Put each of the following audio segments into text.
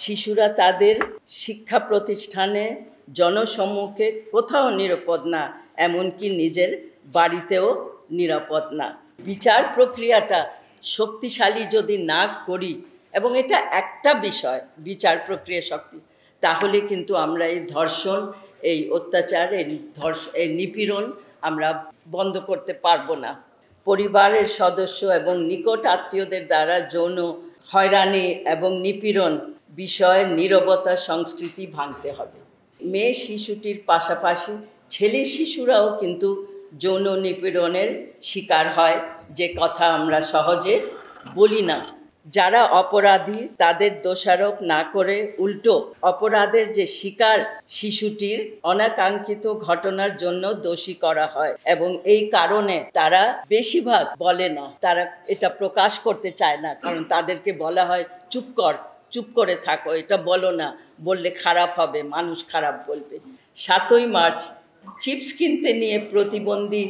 শিশুরা তাদের শিক্ষা প্রতিষ্ঠানে জনসম্মুখে কোথাও নিরাপদ না, এমনকি নিজের বাড়িতেও নিরাপদ না। বিচার প্রক্রিয়াটা শক্তিশালী যদি না করি, এবং এটা একটা বিষয় বিচার প্রক্রিয়া শক্তি, তাহলে কিন্তু আমরা এই ধর্ষণ, এই অত্যাচার, এই নিপীড়ন আমরা বন্ধ করতে পারবো না। পরিবারের সদস্য এবং নিকট আত্মীয়দের দ্বারা যৌন হয়রানি এবং নিপীড়ন বিষয়ে নীরবতা সংস্কৃতি ভাঙতে হবে। মেয়ে শিশুটির পাশাপাশি ছেলে শিশুরাও কিন্তু যৌন নিপীড়নের শিকার হয়, যে কথা আমরা সহজে বলি না। যারা অপরাধী তাদের দোষারোপ না করে উল্টো অপরাধের যে শিকার শিশুটির অনাকাঙ্ক্ষিত ঘটনার জন্য দোষী করা হয়, এবং এই কারণে তারা বেশিরভাগ বলে না, তারা এটা প্রকাশ করতে চায় না, কারণ তাদেরকে বলা হয় চুপ করে থাকো, এটা বলো না, বললে খারাপ হবে, মানুষ খারাপ বলবে। 7ই মার্চ চিপস কিনতে নিয়ে প্রতিবন্ধী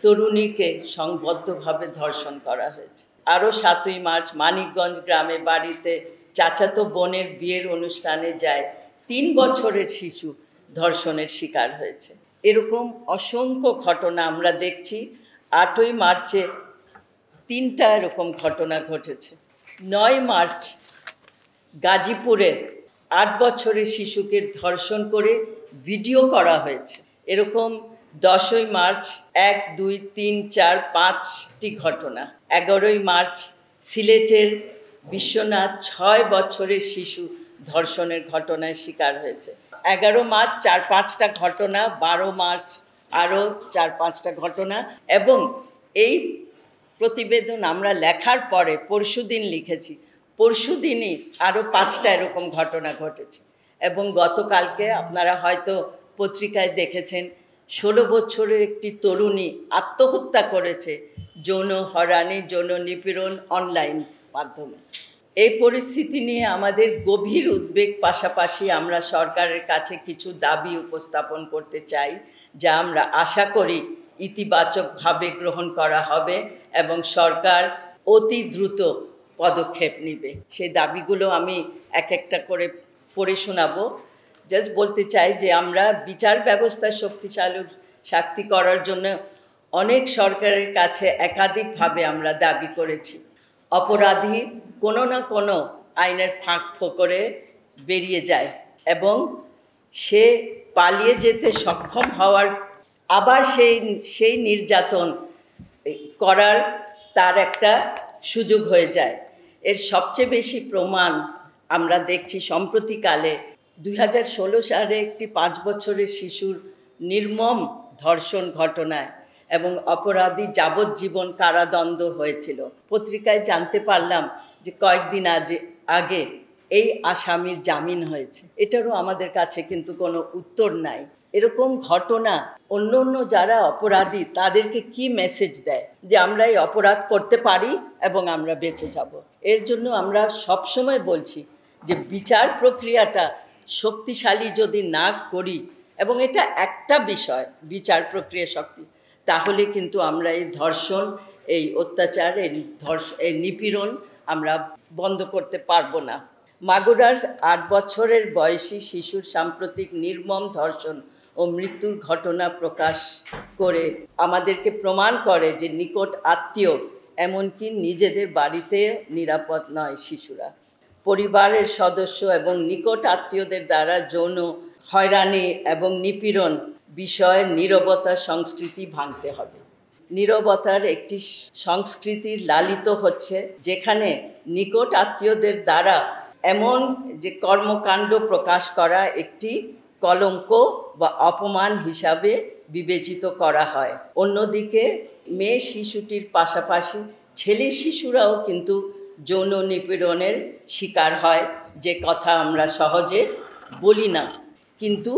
তরুণীকে সংবদ্ধভাবে ধর্ষণ করা হয়েছে। আরও 7ই মার্চ মানিকগঞ্জ গ্রামে বাড়িতে চাচাতো বোনের বিয়ের অনুষ্ঠানে যায় 3 বছরের শিশু ধর্ষণের শিকার হয়েছে। এরকম অসংখ্য ঘটনা আমরা দেখছি। 8ই মার্চে 3টা এরকম ঘটনা ঘটেছে। 9 মার্চ গাজীপুরে 8 বছরের শিশুকে ধর্ষণ করে ভিডিও করা হয়েছে। এরকম 10ই মার্চ 1, 2, 3, 4, 5টি ঘটনা। 11ই মার্চ সিলেটের বিশ্বনাথ 6 বছরের শিশু ধর্ষণের ঘটনায় শিকার হয়েছে। 11 মার্চ 4-5টা ঘটনা, 12 মার্চ আরও 4-5টা ঘটনা। এবং এই প্রতিবেদন আমরা লেখার পরে পরশুদিন লিখেছি, পরশুদিনই আরও 5টা এরকম ঘটনা ঘটেছে। এবং গতকালকে আপনারা হয়তো পত্রিকায় দেখেছেন, 16 বছরের একটি তরুণী আত্মহত্যা করেছে যৌন হয়রানি, যৌন নিপীড়ন অনলাইন মাধ্যমে। এই পরিস্থিতি নিয়ে আমাদের গভীর উদ্বেগ, পাশাপাশি আমরা সরকারের কাছে কিছু দাবি উপস্থাপন করতে চাই, যা আমরা আশা করি ইতিবাচকভাবে গ্রহণ করা হবে এবং সরকার অতি দ্রুত পদক্ষেপ নেবে। সেই দাবিগুলো আমি এক একটা করে পড়ে শোনাবো। জাস্ট বলতে চাই যে আমরা বিচার ব্যবস্থা শক্তি করার জন্য অনেক সরকারের কাছে একাধিকভাবে আমরা দাবি করেছি। অপরাধী কোনো না কোনো আইনের ফাঁক ফোকরে বেরিয়ে যায় এবং সে পালিয়ে যেতে সক্ষম হওয়ার, আবার সেই নির্যাতন করার তার একটা সুযোগ হয়ে যায়। এর সবচেয়ে বেশি প্রমাণ আমরা দেখছি সম্প্রতিকালে 2016 সালে একটি 5 বছরের শিশুর নির্মম ধর্ষণ ঘটনায়, এবং অপরাধী যাবজ্জীবন কারাদণ্ড হয়েছিল। পত্রিকায় জানতে পারলাম যে কয়েকদিন আগে এই আসামির জামিন হয়েছে। এটারও আমাদের কাছে কিন্তু কোনো উত্তর নাই। এরকম ঘটনা অন্য যারা অপরাধী তাদেরকে কি মেসেজ দেয় যে আমরা এই অপরাধ করতে পারি এবং আমরা বেঁচে যাব। এর জন্য আমরা সবসময় বলছি যে বিচার প্রক্রিয়াটা শক্তিশালী যদি না করি, এবং এটা একটা বিষয় বিচার প্রক্রিয়া শক্তি, তাহলে কিন্তু আমরা এই ধর্ষণ, এই অত্যাচার, এই নিপীড়ন আমরা বন্ধ করতে পারবো না। মাগুরার 8 বছরের বয়সী শিশুর সাম্প্রতিক নির্মম ধর্ষণ ও মৃত্যুর ঘটনা প্রকাশ করে আমাদেরকে প্রমাণ করে যে নিকট আত্মীয়, এমনকি নিজেদের বাড়িতে নিরাপদ নয় শিশুরা। পরিবারের সদস্য এবং নিকট আত্মীয়দের দ্বারা যৌন হয়রানি এবং নিপীড়ন বিষয়ে নীরবতা সংস্কৃতি ভাঙতে হবে। নীরবতার একটি সংস্কৃতি লালিত হচ্ছে, যেখানে নিকট আত্মীয়দের দ্বারা এমন যে কর্মকাণ্ড প্রকাশ করা একটি কলঙ্ক বা অপমান হিসাবে বিবেচিত করা হয়। অন্যদিকে মেয়ে শিশুটির পাশাপাশি ছেলে শিশুরাও কিন্তু যৌন নিপীড়নের শিকার হয়, যে কথা আমরা সহজে বলি না, কিন্তু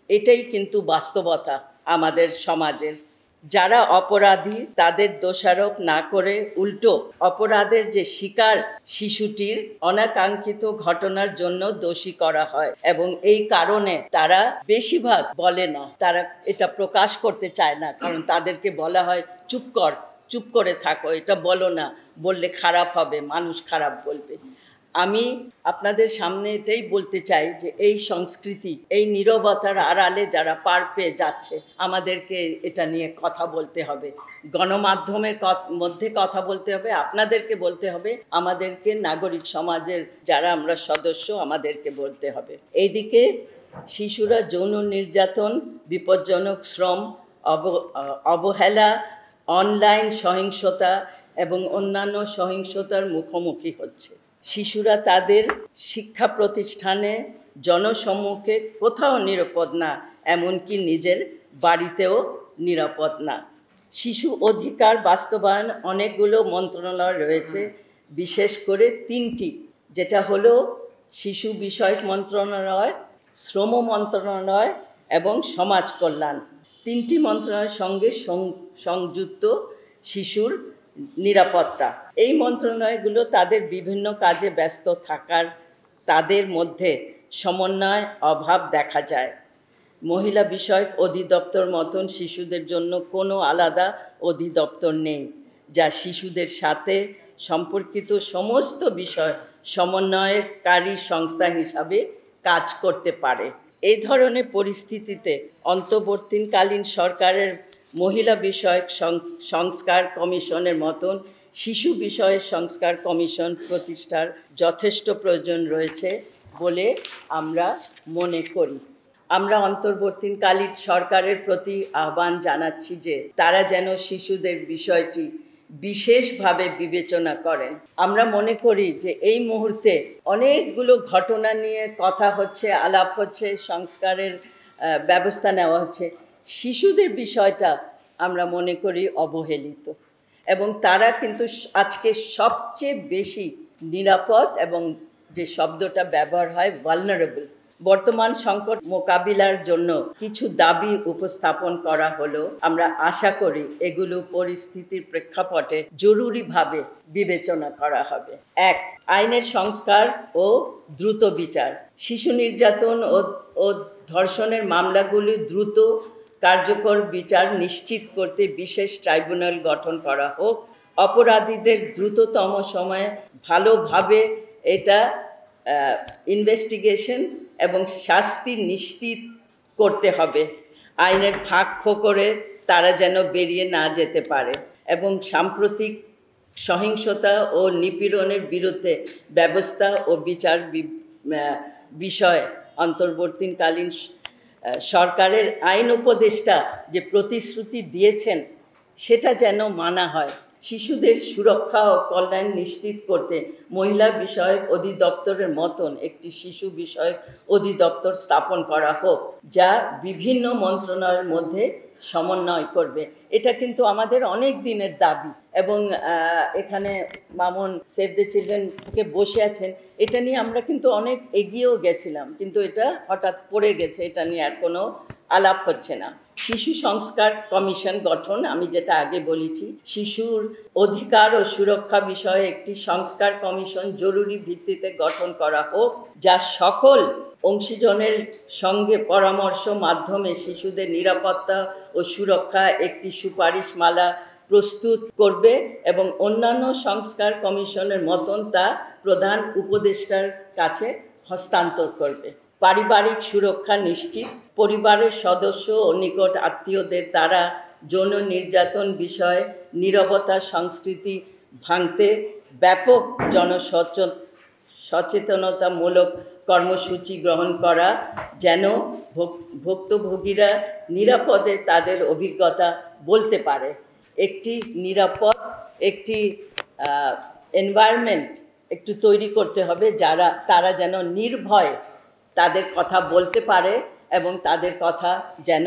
এটাই কিন্তু বাস্তবতা আমাদের সমাজের। যারা অপরাধী তাদের দোষারোপ না করে উল্টো অপরাধের যে শিকার শিশুটির অনাকাঙ্ক্ষিত ঘটনার জন্য দোষী করা হয়, এবং এই কারণে তারা বেশিরভাগ বলে না, তারা এটা প্রকাশ করতে চায় না, কারণ তাদেরকে বলা হয় চুপ করে থাকো, এটা বলো না, বললে খারাপ হবে, মানুষ খারাপ বলবে। আমি আপনাদের সামনে এটাই বলতে চাই যে এই সংস্কৃতি, এই নীরবতার আড়ালে যারা পার পেয়ে যাচ্ছে, আমাদেরকে এটা নিয়ে কথা বলতে হবে, গণমাধ্যমের মধ্যে কথা বলতে হবে, আপনাদেরকে বলতে হবে, আমাদেরকে নাগরিক সমাজের যারা আমরা সদস্য আমাদেরকে বলতে হবে। এইদিকে শিশুরা যৌন নির্যাতন, বিপজ্জনক শ্রম, অবহেলা, অনলাইন সহিংসতা এবং অন্যান্য সহিংসতার মুখোমুখি হচ্ছে। শিশুরা তাদের শিক্ষা প্রতিষ্ঠানে, জনসম্মুখে কোথাও নিরাপদ না, এমনকি নিজের বাড়িতেও নিরাপদ না। শিশু অধিকার বাস্তবায়ন অনেকগুলো মন্ত্রণালয় রয়েছে, বিশেষ করে 3টি, যেটা হলো শিশু বিষয়ক মন্ত্রণালয়, শ্রম মন্ত্রণালয় এবং সমাজ কল্যাণ। 3টি মন্ত্রণালয়ের সঙ্গে সংযুক্ত শিশুর নিরাপত্তা। এই মন্ত্রণালয়গুলো তাদের বিভিন্ন কাজে ব্যস্ত থাকার তাদের মধ্যে সমন্বয় অভাব দেখা যায়। মহিলা বিষয়ক অধিদপ্তর মতন শিশুদের জন্য কোনো আলাদা অধিদপ্তর নেই, যা শিশুদের সাথে সম্পর্কিত সমস্ত বিষয় সমন্বয়কারী সংস্থা হিসাবে কাজ করতে পারে। এই ধরনের পরিস্থিতিতে অন্তর্বর্তীকালীন সরকারের মহিলা বিষয়ক সংস্কার কমিশনের মতন শিশু বিষয়ক সংস্কার কমিশন প্রতিষ্ঠার যথেষ্ট প্রয়োজন রয়েছে বলে আমরা মনে করি। আমরা অন্তর্বর্তীকালীন সরকারের প্রতি আহ্বান জানাচ্ছি যে তারা যেন শিশুদের বিষয়টি বিশেষভাবে বিবেচনা করেন। আমরা মনে করি যে এই মুহূর্তে অনেকগুলো ঘটনা নিয়ে কথা হচ্ছে, আলাপ হচ্ছে, সংস্কারের ব্যবস্থা নেওয়া হচ্ছে। শিশুদের বিষয়টা আমরা মনে করি অবহেলিত, এবং তারা কিন্তু আজকে সবচেয়ে বেশি নিরাপদ, এবং যে শব্দটা ব্যবহার হয় ভালনারেবল। বর্তমান সংকট মোকাবিলার জন্য কিছু দাবি উপস্থাপন করা হলো। আমরা আশা করি এগুলো পরিস্থিতির প্রেক্ষাপটে জরুরিভাবে বিবেচনা করা হবে। 1. আইনের সংস্কার ও দ্রুত বিচার। শিশু নির্যাতন ও ধর্ষণের মামলাগুলি দ্রুত কার্যকর বিচার নিশ্চিত করতে বিশেষ ট্রাইব্যুনাল গঠন করা হোক। অপরাধীদের দ্রুততম সময়ে ভালোভাবে এটা ইনভেস্টিগেশন এবং শাস্তি নিশ্চিত করতে হবে। আইনের ফাঁক ফোকরে তারা যেন বেরিয়ে না যেতে পারে, এবং সাম্প্রতিক সহিংসতা ও নিপীড়নের বিরুদ্ধে ব্যবস্থা ও বিচার বিষয়ে অন্তর্বর্তীকালীন সরকারের আইন উপদেষ্টা যে প্রতিশ্রুতি দিয়েছেন সেটা যেন মানা হয়। শিশুদের সুরক্ষা ও কল্যাণ নিশ্চিত করতে মহিলা বিষয়ক অধিদপ্তরের মতন একটি শিশু বিষয়ক অধিদপ্তর স্থাপন করা হোক, যা বিভিন্ন মন্ত্রণালয়ের মধ্যে সমন্বয় করবে। এটা কিন্তু আমাদের অনেক দিনের দাবি, এবং এখানে মামুন সেভ দ্য চিলড্রেন থেকে বসে আছেন, এটা নিয়ে আমরা কিন্তু অনেক এগিয়েও গেছিলাম, কিন্তু এটা হঠাৎ পড়ে গেছে, এটা নিয়ে আর কোনো আলাপ হচ্ছে না। শিশু সংস্কার কমিশন গঠন, আমি যেটা আগে বলেছি, শিশুর অধিকার ও সুরক্ষা বিষয়ে একটি সংস্কার কমিশন জরুরি ভিত্তিতে গঠন করা হোক, যা সকল অংশীজনের সঙ্গে পরামর্শ মাধ্যমে শিশুদের নিরাপত্তা ও সুরক্ষা একটি সুপারিশমালা প্রস্তুত করবে, এবং অন্যান্য সংস্কার কমিশনের মতন তা প্রধান উপদেষ্টার কাছে হস্তান্তর করবে। পারিবারিক সুরক্ষা নিশ্চিত, পরিবারের সদস্য ও নিকট আত্মীয়দের দ্বারা যৌন নির্যাতন বিষয়ে নীরবতা সংস্কৃতি ভাঙতে ব্যাপক সচেতনতামূলক কর্মসূচি গ্রহণ করা, যেন ভুক্তভোগীরা নিরাপদে তাদের অভিজ্ঞতা বলতে পারে। একটি নিরাপদ একটি এনভায়রনমেন্ট একটু তৈরি করতে হবে, তারা যেন নির্ভয়ে তাদের কথা বলতে পারে এবং তাদের কথা যেন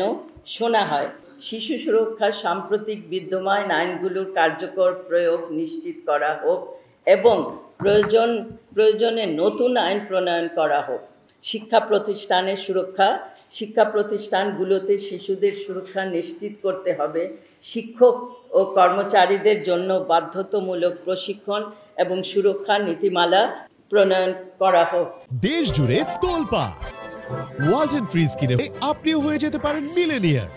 শোনা হয়। শিশু সুরক্ষার সাম্প্রতিক বিদ্যমান আইনগুলোর কার্যকর প্রয়োগ নিশ্চিত করা হোক, এবং প্রয়োজনে নতুন আইন প্রণয়ন করা হোক। শিক্ষা প্রতিষ্ঠানের সুরক্ষা, শিক্ষা প্রতিষ্ঠানগুলোতে শিশুদের সুরক্ষা নিশ্চিত করতে হবে। শিক্ষক ও কর্মচারীদের জন্য বাধ্যতামূলক প্রশিক্ষণ এবং সুরক্ষা নীতিমালা প্রণয়ন করা হোক। দেশ জুড়ে তোলপাড় ওয়ালটন ফ্রিজ কিনে আপনিও হয়ে যেতে পারেন মিলেনিয়ার।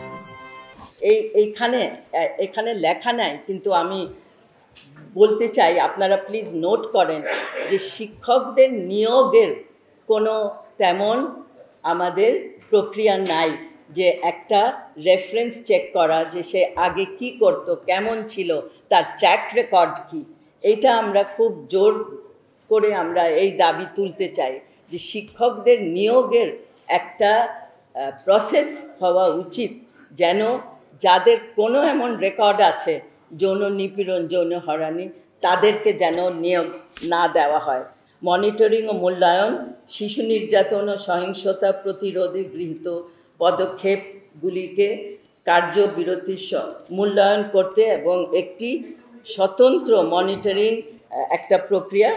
এখানে লেখা নাই, কিন্তু আমি বলতে চাই, আপনারা প্লিজ নোট করেন যে শিক্ষকদের নিয়োগের কোনো তেমন আমাদের প্রক্রিয়া নাই, যে একটা রেফারেন্স চেক করা যে সে আগে কি করতো, কেমন ছিল, তার ট্র্যাক রেকর্ড কি। এইটা আমরা খুব জোর করে আমরা এই দাবি তুলতে চাই যে শিক্ষকদের নিয়োগের একটা প্রসেস হওয়া উচিত, যেন যাদের কোনো এমন রেকর্ড আছে যৌন নিপীড়ন, যৌন হয়রানি, তাদেরকে যেন নিয়োগ না দেওয়া হয়। মনিটরিং ও মূল্যায়ন, শিশু নির্যাতন ও সহিংসতা প্রতিরোধে গৃহীত পদক্ষেপগুলিকে কার্যবিরতির মূল্যায়ন করতে এবং একটি স্বতন্ত্র মনিটরিং একটা প্রক্রিয়া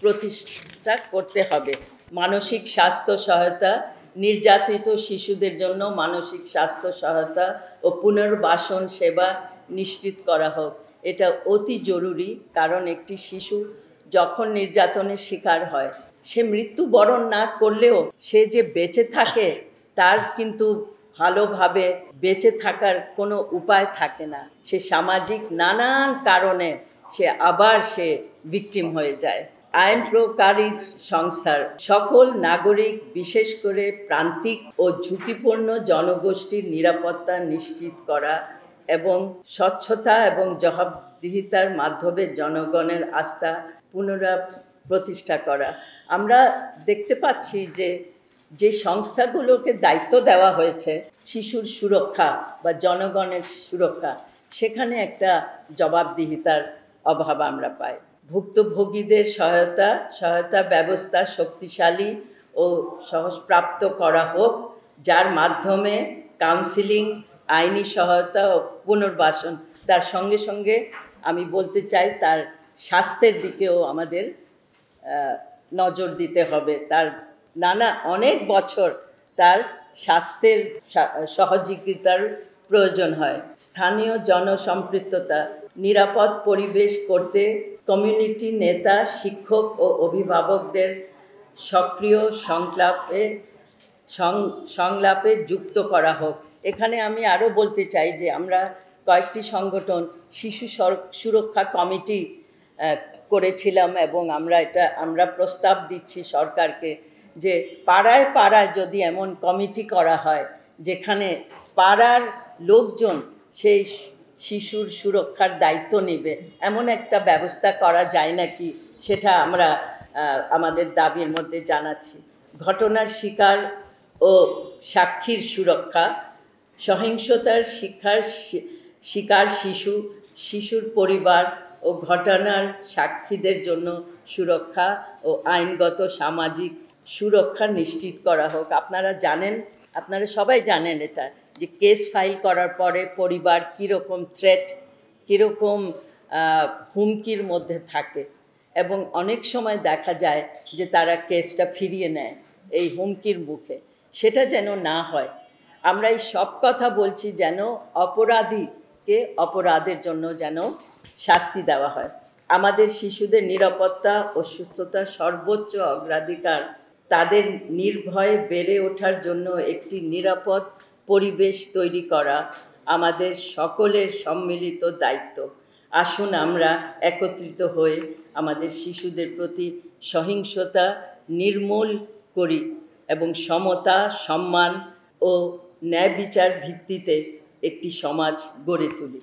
প্রতিষ্ঠা করতে হবে। মানসিক স্বাস্থ্য সহায়তা, নির্যাতিত শিশুদের জন্য মানসিক স্বাস্থ্য সহায়তা ও পুনর্বাসন সেবা নিশ্চিত করা হোক। এটা অতি জরুরি, কারণ একটি শিশু যখন নির্যাতনের শিকার হয়, সে মৃত্যুবরণ না করলেও সে যে বেঁচে থাকে তার কিন্তু ভালোভাবে বেঁচে থাকার কোনো উপায় থাকে না। সে সামাজিক নানান কারণে সে ভিকটিম হয়ে যায়। আইন প্রয়োগকারী সংস্থার সকল নাগরিক, বিশেষ করে প্রান্তিক ও ঝুঁকিপূর্ণ জনগোষ্ঠীর নিরাপত্তা নিশ্চিত করা এবং স্বচ্ছতা এবং জবাবদিহিতার মাধ্যমে জনগণের আস্থা পুনঃপ্রতিষ্ঠা করা। আমরা দেখতে পাচ্ছি যে সংস্থাগুলোকে দায়িত্ব দেওয়া হয়েছে শিশুর সুরক্ষা বা জনগণের সুরক্ষা, সেখানে একটা জবাবদিহিতার অভাব আমরা পাই। ভুক্তভোগীদের সহায়তা ব্যবস্থা শক্তিশালী ও সহজপ্রাপ্ত করা হোক, যার মাধ্যমে কাউন্সিলিং, আইনি সহায়তা ও পুনর্বাসন, তার সঙ্গে সঙ্গে আমি বলতে চাই তার স্বাস্থ্যের দিকেও আমাদের নজর দিতে হবে। তার অনেক বছর তার স্বাস্থ্যের সহযোগিতার প্রয়োজন হয়। স্থানীয় জনসম্পৃক্ততা, নিরাপদ পরিবেশ করতে কমিউনিটি নেতা, শিক্ষক ও অভিভাবকদের সক্রিয় সংলাপে যুক্ত করা হোক। এখানে আমি আরও বলতে চাই যে আমরা কয়েকটি সংগঠন শিশু সুরক্ষা কমিটি করেছিলাম এবং আমরা প্রস্তাব দিচ্ছি সরকারকে যে পাড়ায় পাড়ায় যদি এমন কমিটি করা হয় যেখানে পাড়ার লোকজন সেই শিশুর সুরক্ষার দায়িত্ব নেবে, এমন একটা ব্যবস্থা করা যায় নাকি, সেটা আমরা আমাদের দাবির মধ্যে জানাচ্ছি। ঘটনার শিকার ও সাক্ষীর সুরক্ষা, সহিংসতার শিকার শিশুর পরিবার ও ঘটনার সাক্ষীদের জন্য সুরক্ষা ও আইনগত সামাজিক সুরক্ষা নিশ্চিত করা হোক। আপনারা সবাই জানেন এটা, যে কেস ফাইল করার পরে পরিবার কীরকম থ্রেট, কীরকম হুমকির মধ্যে থাকে, এবং অনেক সময় দেখা যায় যে তারা কেসটা ফিরিয়ে নেয় এই হুমকির মুখে। সেটা যেন না হয়। আমরা এই সব কথা বলছি যেন অপরাধীকে অপরাধের জন্য যেন শাস্তি দেওয়া হয়। আমাদের শিশুদের নিরাপত্তা ও সুস্থতা সর্বোচ্চ অগ্রাধিকার। তাদের নির্ভয়ে বেড়ে ওঠার জন্য একটি নিরাপদ পরিবেশ তৈরি করা আমাদের সকলের সম্মিলিত দায়িত্ব। আসুন আমরা একত্রিত হয়ে আমাদের শিশুদের প্রতি সহিংসতা নির্মূল করি এবং সমতা, সম্মান ও ন্যায় বিচার ভিত্তিতে একটি সমাজ গড়ে তুলি।